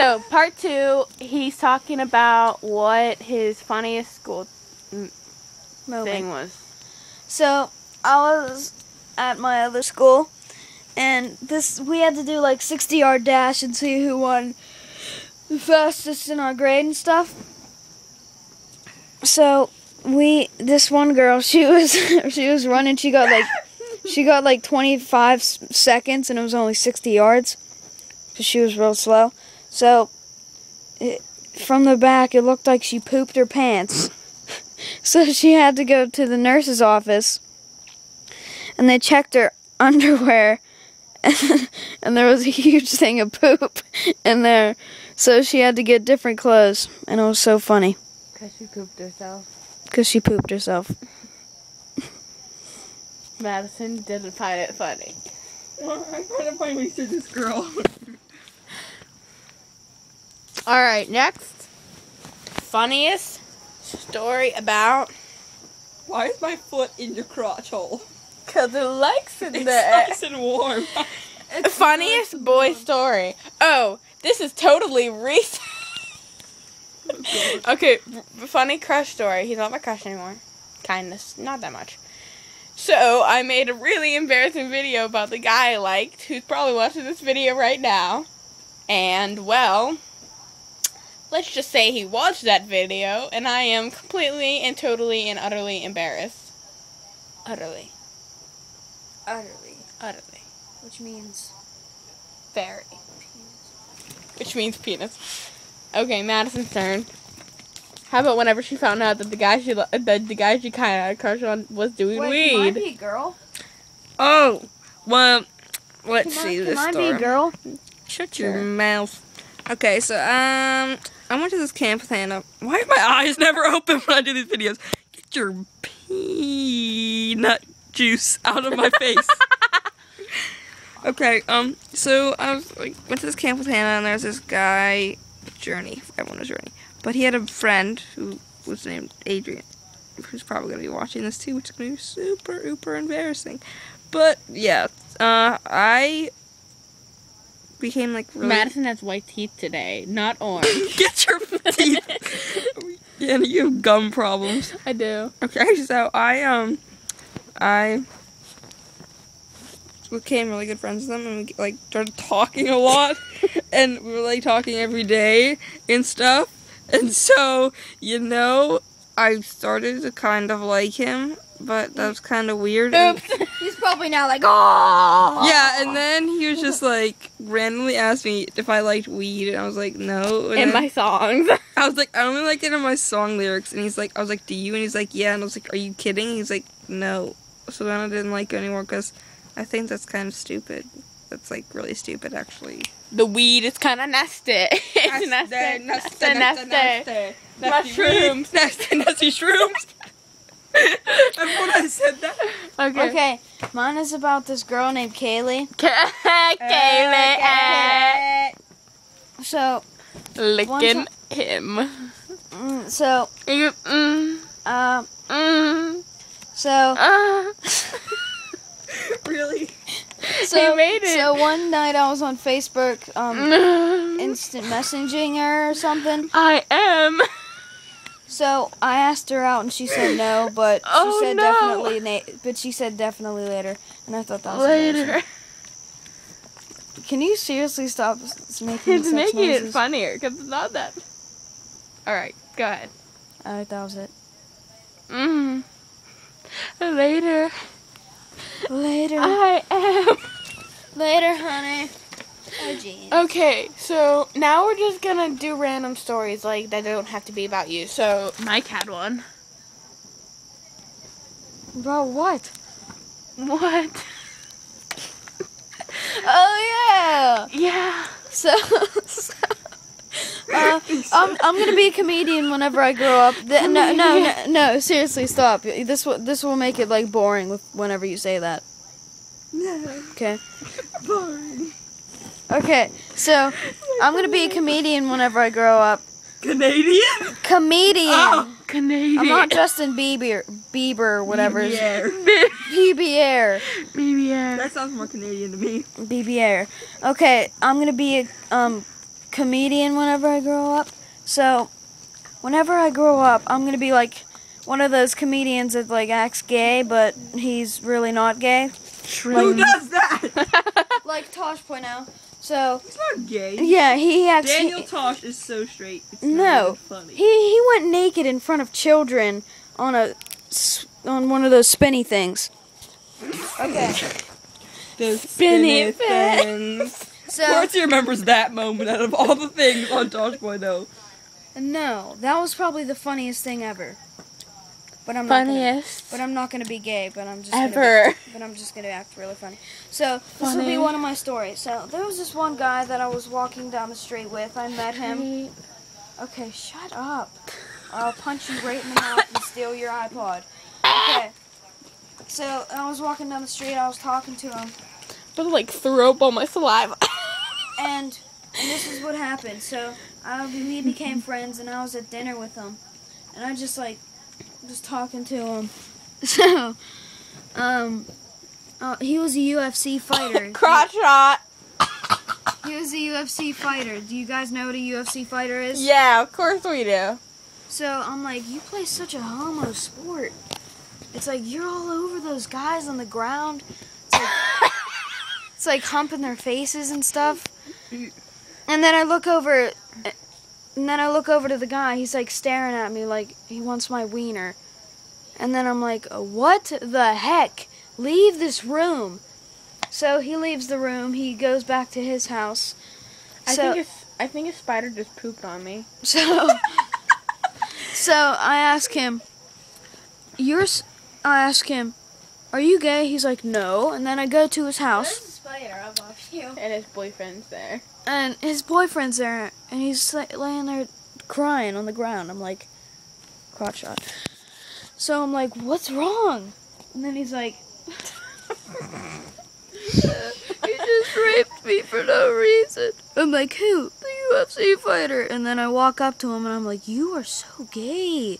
So, part 2, he's talking about what his funniest school thing was. So, I was at my other school, and we had to do like 60-yard dash and see who won the fastest in our grade and stuff. So, this one girl, she was running, she got like 25 seconds, and it was only 60 yards, because she was real slow. So, from the back, it looked like she pooped her pants. So she had to go to the nurse's office, and they checked her underwear, and there was a huge thing of poop in there. So she had to get different clothes, and it was so funny. Because she pooped herself. Because she pooped herself. Madison didn't find it funny. Well, I find it funny when you said this girl. Alright, next. Funniest story about... Why is my foot in your crotch hole? Because it likes in It's there. nice and warm. Funniest boy story. Oh, this is totally recent. Okay, funny crush story. He's not my crush anymore. Kindness, not that much. So, I made a really embarrassing video about the guy I liked, who's probably watching this video right now. And, well, let's just say he watched that video, and I am completely and totally and utterly embarrassed. Utterly. Utterly. Utterly. Which means Very. Which means penis. Okay, Madison's turn. How about whenever she found out that the guy she kind of had a crush on was doing weed? Can I be a girl? Oh, well, let's see this Can I story. be a girl? Shut your mouth. Okay, so, I went to this camp with Hannah. Why are my eyes never open when I do these videos? Get your peanut juice out of my face. Okay, so I went to this camp with Hannah, and there was this guy, Journey. Everyone was Journey. But he had a friend who was named Adrian, who's probably going to be watching this too, which is going to be super, uber embarrassing. But, yeah, I became, like, really... Madison has white teeth today, not orange. Get your teeth! Yeah, you have gum problems. I do. Okay, so I became really good friends with them, and we, like, started talking a lot, and we were, like, talking every day and stuff, and so, you know, I started to kind of like him, but that was kind of weird. Oops. He's probably now like, oh. Yeah, and then he was just, like, randomly asked me if I liked weed, and I was like, no. And In then my songs. I was like, I only like it in my song lyrics, and he's like, I was like, do you? And he's like, yeah, and I was like, are you kidding? He's like, no. So then I didn't like it anymore, because I think that's kind of stupid. That's, like, really stupid, actually. The weed is kind of nasty. It's nasty. Mushrooms. Nasty shrooms. Everyone has said that. Okay, mine is about this girl named Kaylee. Kaylee. So, Licking him. so, Really? So, He made it. So one night I was on Facebook, instant messaging her or something. I am. So I asked her out and she said no, but Oh, she said no. definitely later, and I thought that was Later. embarrassing. Can you seriously stop making It's such making noises? it funnier because it's not that. Alright, go ahead. Alright, that was it. Later. Later. I am. Later, honey. Oh, jeez. Okay, so now we're just gonna do random stories like that don't have to be about you. So Mike had one. Bro, what? What? Oh, yeah. Yeah. So I'm gonna be a comedian whenever I grow up. No, seriously, stop. This will make it like boring whenever you say that. No. Okay. Boring. Okay. So I'm gonna be a comedian whenever I grow up. Canadian? Comedian. Oh, Canadian. I'm not Justin Bieber or whatever. BBR. BBR. BBR. That sounds more Canadian to me. BBR. Okay, I'm gonna be a comedian whenever I grow up. So, whenever I grow up, I'm gonna be like one of those comedians that like acts gay, but he's really not gay. Who does that? Like Tosh Point now. So He's not gay. yeah, he acts. Daniel Tosh is so straight. It's No, not even funny. he went naked in front of children on one of those spinny things. Okay. The Spinny fins. So Corty remembers that moment out of all the things on Tosh.0. no, that was probably the funniest thing ever. But I'm Funniest not gonna be gay. But I'm just ever. But I'm just gonna act really funny. So this will be one of my stories. So there was this one guy that I was walking down the street with. I met him. Okay, shut up. I'll punch you right in the mouth and steal your iPod. Okay. So I was walking down the street. I was talking to him. But like throw up all my saliva. And this is what happened. So we became friends, and I was at dinner with him, and I just talking to him. So, he was a UFC fighter. Crotch shot. He was a UFC fighter. Do you guys know what a UFC fighter is? Yeah, of course we do. So I'm like, you play such a homo sport. It's like you're all over those guys on the ground. It's like humping their faces and stuff. And then I look over to the guy. He's like staring at me like he wants my wiener. And then I'm like, what the heck? Leave this room. So he leaves the room. He goes back to his house. I think a spider just pooped on me. So I ask him, are you gay? He's like, no. And then I go to his house. There's a spider above you. And his boyfriend's there. And his boyfriend's there, and he's laying there crying on the ground. I'm like, crotch shot. So I'm like, what's wrong? And then he's like, you just raped me for no reason. I'm like, who? The UFC fighter. And then I walk up to him, and I'm like, you are so gay.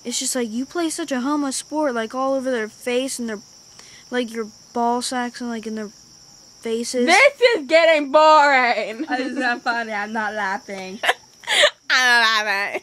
It's just like, you play such a homo sport, like all over their face, and their, like your ball sacks, and like in their faces. This is getting boring. It's not funny. I'm not laughing. I'm not laughing.